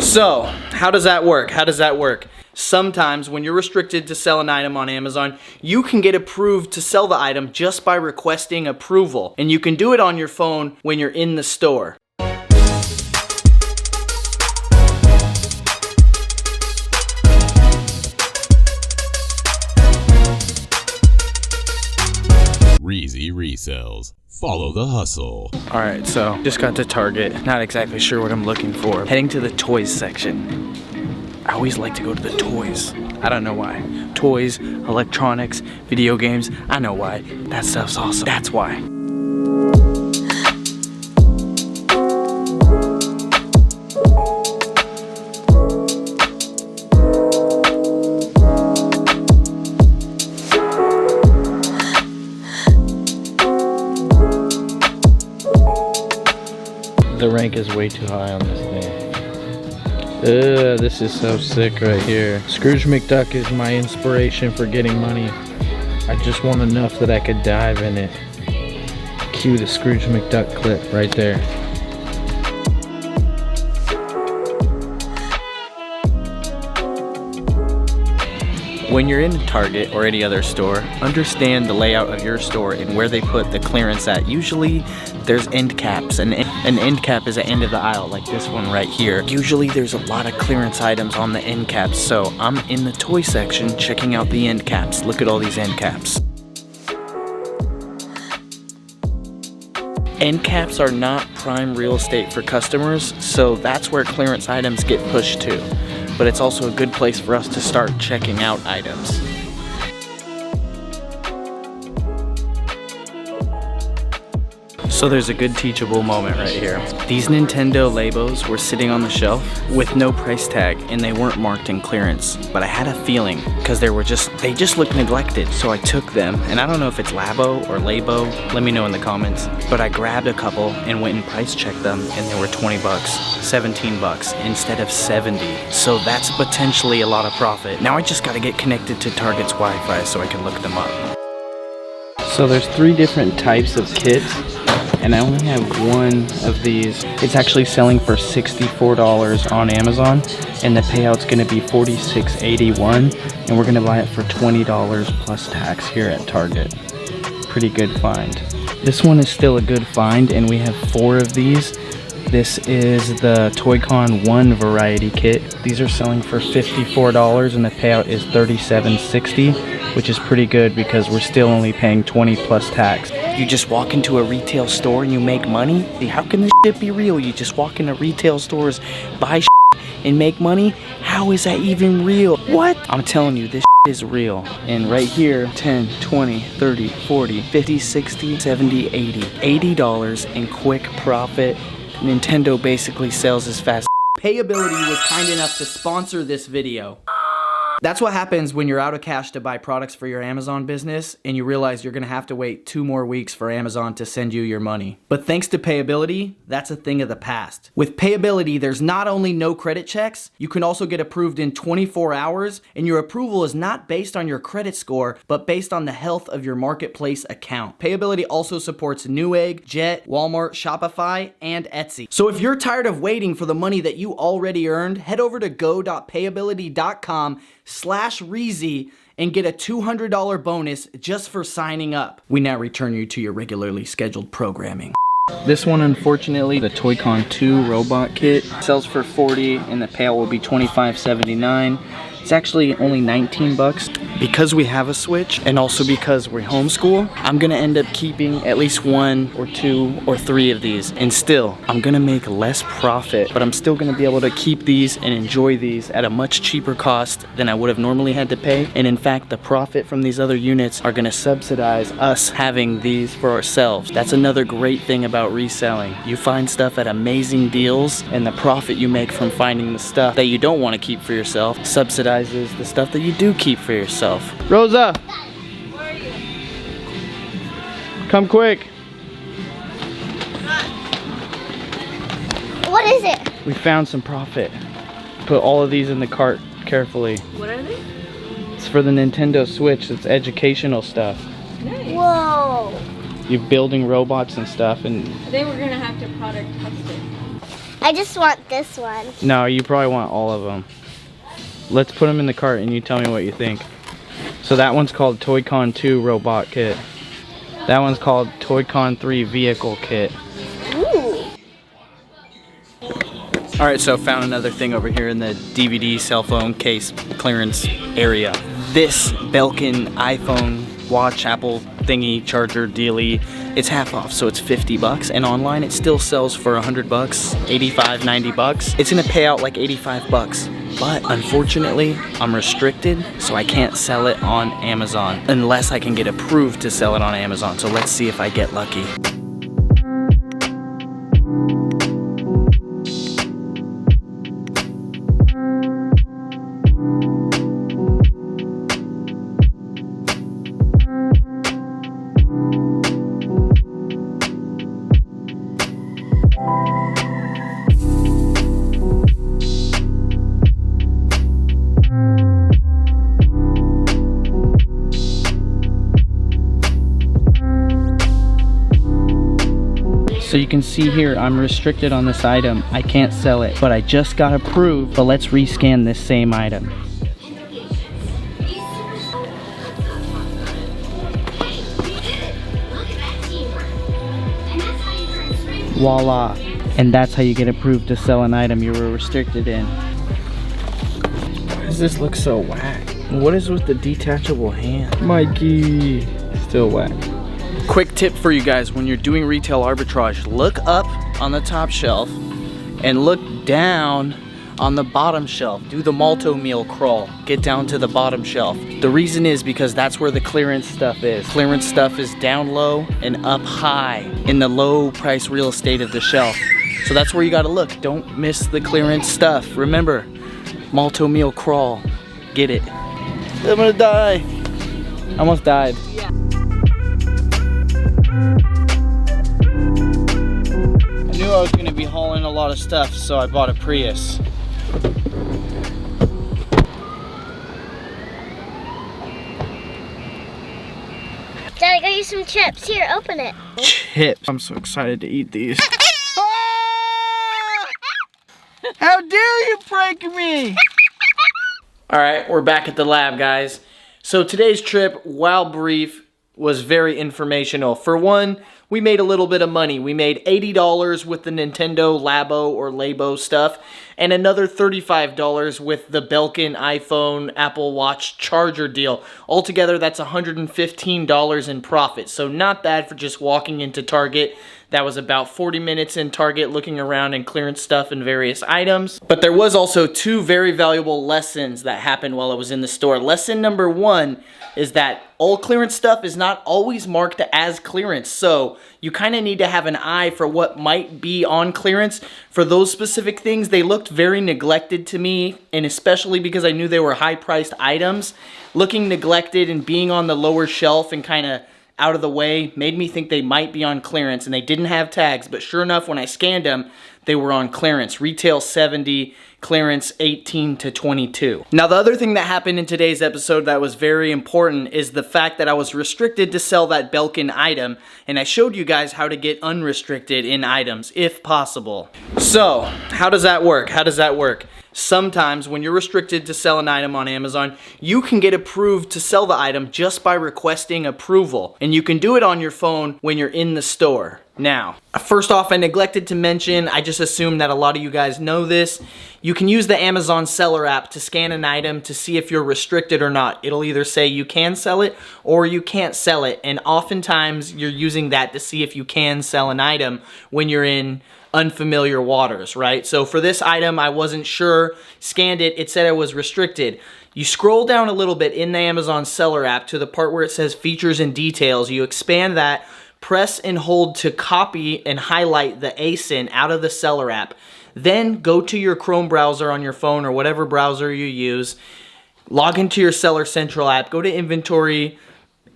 So, how does that work? How does that work? Sometimes when you're restricted to sell an item on Amazon, you can get approved to sell the item just by requesting approval. And you can do it on your phone when you're in the store. Reezy Resells. Follow the hustle. Alright, so just got to Target. Not exactly sure what I'm looking for. Heading to the toys section. I always like to go to the toys. I don't know why. Toys, electronics, video games. I know why. That stuff's awesome. That's why. The rank is way too high on this thing. This is so sick right here. Scrooge McDuck is my inspiration for getting money. I just want enough that I could dive in it. Cue the Scrooge McDuck clip right there. When you're in Target or any other store, understand the layout of your store and where they put the clearance at. Usually there's end caps, and an end cap is the end of the aisle, like this one right here. Usually there's a lot of clearance items on the end caps, so I'm in the toy section checking out the end caps. Look at all these end caps. End caps are not prime real estate for customers, so that's where clearance items get pushed to. But it's also a good place for us to start checking out items. So there's a good teachable moment right here. These Nintendo Labos were sitting on the shelf with no price tag, and they weren't marked in clearance. But I had a feeling, because they just looked neglected. So I took them, and I don't know if it's Labo or Labo, let me know in the comments. But I grabbed a couple and went and price checked them, and they were 20 bucks, 17 bucks instead of 70. So that's potentially a lot of profit. Now I just gotta get connected to Target's Wi-Fi so I can look them up. So there's 3 different types of kits, and I only have one of these. It's actually selling for $64 on Amazon, and the payout's gonna be $46.81, and we're gonna buy it for $20 plus tax here at Target. Pretty good find. This one is still a good find, and we have 4 of these. This is the Toy-Con 1 variety kit. These are selling for $54, and the payout is $37.60, which is pretty good because we're still only paying 20 plus tax. You just walk into a retail store and you make money? How can this shit be real? You just walk into retail stores, buy shit, and make money? How is that even real? What? I'm telling you, this shit is real. And right here, 10, 20, 30, 40, 50, 60, 70, 80. $80 in quick profit. Nintendo basically sells as fast. Payability was kind enough to sponsor this video. That's what happens when you're out of cash to buy products for your Amazon business and you realize you're gonna have to wait 2 more weeks for Amazon to send you your money. But thanks to Payability, that's a thing of the past. With Payability, there's not only no credit checks, you can also get approved in 24 hours, and your approval is not based on your credit score, but based on the health of your marketplace account. Payability also supports Newegg, Jet, Walmart, Shopify, and Etsy. So if you're tired of waiting for the money that you already earned, head over to go.payability.com/Reezy and get a $200 bonus just for signing up. We now return you to your regularly scheduled programming. This one, unfortunately, the Toy-Con 2 robot kit, sells for $40 and the payout will be $25.79. It's actually only 19 bucks. Because we have a Switch and also because we homeschool, I'm gonna end up keeping at least 1 or 2 or 3 of these. And still, I'm gonna make less profit, but I'm still gonna be able to keep these and enjoy these at a much cheaper cost than I would have normally had to pay. And in fact, the profit from these other units are gonna subsidize us having these for ourselves. That's another great thing about reselling. You find stuff at amazing deals, and the profit you make from finding the stuff that you don't wanna keep for yourself subsidizes the stuff that you do keep for yourself. Rosa! Where are you? Come quick! What is it? We found some profit. Put all of these in the cart carefully. What are they? It's for the Nintendo Switch. It's educational stuff. Nice. Whoa. You're building robots and stuff, and I think we're gonna have to product test it. I just want this one. No, you probably want all of them. Let's put them in the cart and you tell me what you think. So that one's called Toy-Con 2 Robot Kit. That one's called Toy-Con 3 Vehicle Kit. Ooh. Alright, so found another thing over here in the DVD cell phone case clearance area. This Belkin iPhone watch Apple thingy charger dealie, it's half off, so it's 50 bucks, and online it still sells for 100 bucks, 85, 90 bucks. It's gonna pay out like 85 bucks. But unfortunately, I'm restricted, so I can't sell it on Amazon unless I can get approved to sell it on Amazon. So let's see if I get lucky. So you can see here, I'm restricted on this item. I can't sell it, but I just got approved. But let's rescan this same item. Voila. And that's how you get approved to sell an item you were restricted in. Why does this look so whack? What is with the detachable hand? Mikey. Still whack. Quick tip for you guys, when you're doing retail arbitrage, look up on the top shelf and look down on the bottom shelf. Do the malto meal crawl. Get down to the bottom shelf. The reason is because that's where the clearance stuff is. Clearance stuff is down low and up high in the low price real estate of the shelf. So that's where you gotta look. Don't miss the clearance stuff. Remember, malto meal crawl. Get it. I'm gonna die. Almost died. I knew I was going to be hauling a lot of stuff, so I bought a Prius. Dad, I got you some chips. Here, open it. Chips. I'm so excited to eat these. How dare you prank me? Alright, we're back at the lab, guys. So today's trip, while brief, was very informational. For one, we made a little bit of money. We made $80 with the Nintendo Labo or Labo stuff, and another $35 with the Belkin iPhone Apple Watch charger deal. Altogether, that's $115 in profit. So not bad for just walking into Target. That was about 40 minutes in Target looking around and clearance stuff and various items. But there was also two very valuable lessons that happened while I was in the store. Lesson number one is that all clearance stuff is not always marked as clearance. So you kind of need to have an eye for what might be on clearance. For those specific things, they looked very neglected to me, and especially because I knew they were high-priced items. Looking neglected and being on the lower shelf and kind of out of the way made me think they might be on clearance, and they didn't have tags, but sure enough, when I scanned them, they were on clearance. Retail 70, clearance 18 to 22. Now, the other thing that happened in today's episode that was very important is the fact that I was restricted to sell that Belkin item, and I showed you guys how to get unrestricted in items, if possible. So, how does that work? How does that work? Sometimes when you're restricted to sell an item on Amazon, you can get approved to sell the item just by requesting approval. And you can do it on your phone when you're in the store. Now, first off, I neglected to mention, I just assumed that a lot of you guys know this. You can use the Amazon seller app to scan an item to see if you're restricted or not. It'll either say you can sell it or you can't sell it. And oftentimes you're using that to see if you can sell an item when you're in unfamiliar waters, right? So for this item, I wasn't sure, scanned it, it said it was restricted. You scroll down a little bit in the Amazon seller app to the part where it says features and details. You expand that, press and hold to copy and highlight the ASIN out of the seller app. Then go to your Chrome browser on your phone or whatever browser you use, log into your Seller Central app, go to inventory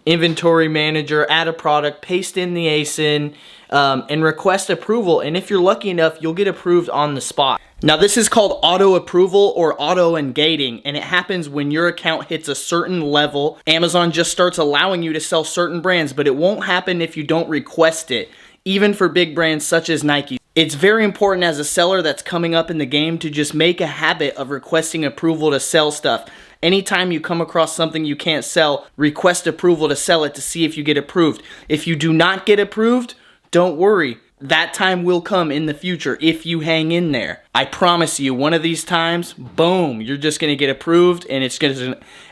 manager, add a product, paste in the ASIN, and request approval. And if you're lucky enough, you'll get approved on the spot. Now, this is called auto approval or auto ungating, and it happens when your account hits a certain level. Amazon just starts allowing you to sell certain brands, but it won't happen if you don't request it, even for big brands such as Nike. It's very important as a seller that's coming up in the game to just make a habit of requesting approval to sell stuff. Anytime you come across something you can't sell, request approval to sell it to see if you get approved. If you do not get approved, don't worry. That time will come in the future if you hang in there. I promise you, one of these times, boom, you're just gonna get approved, and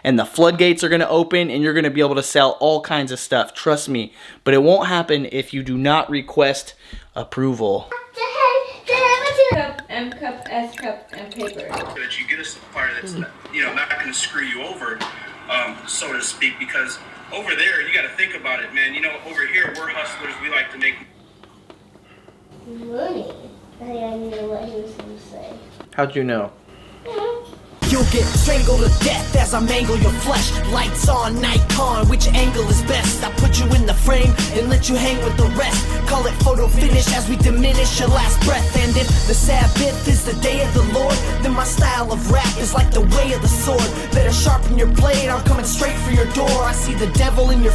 and the floodgates are gonna open, and you're gonna be able to sell all kinds of stuff. Trust me. But it won't happen if you do not request approval. Cup, M cup, S cup, and paper. So that you get a supplier that's not going to screw you over, so to speak, because over there you got to think about it, man. Over here we're hustlers. We like to make Money. I knew what he was going to say. How'd you know? You'll get strangled to death as I mangle your flesh. Lights on, night on, which angle is best? I put you in the frame and let you hang with the rest. Call it photo finish as we diminish your last breath. And if the Sabbath is the day of the Lord, then my style of rap is like the way of the sword. Better sharpen your blade, I'm coming straight for your door. I see the devil in your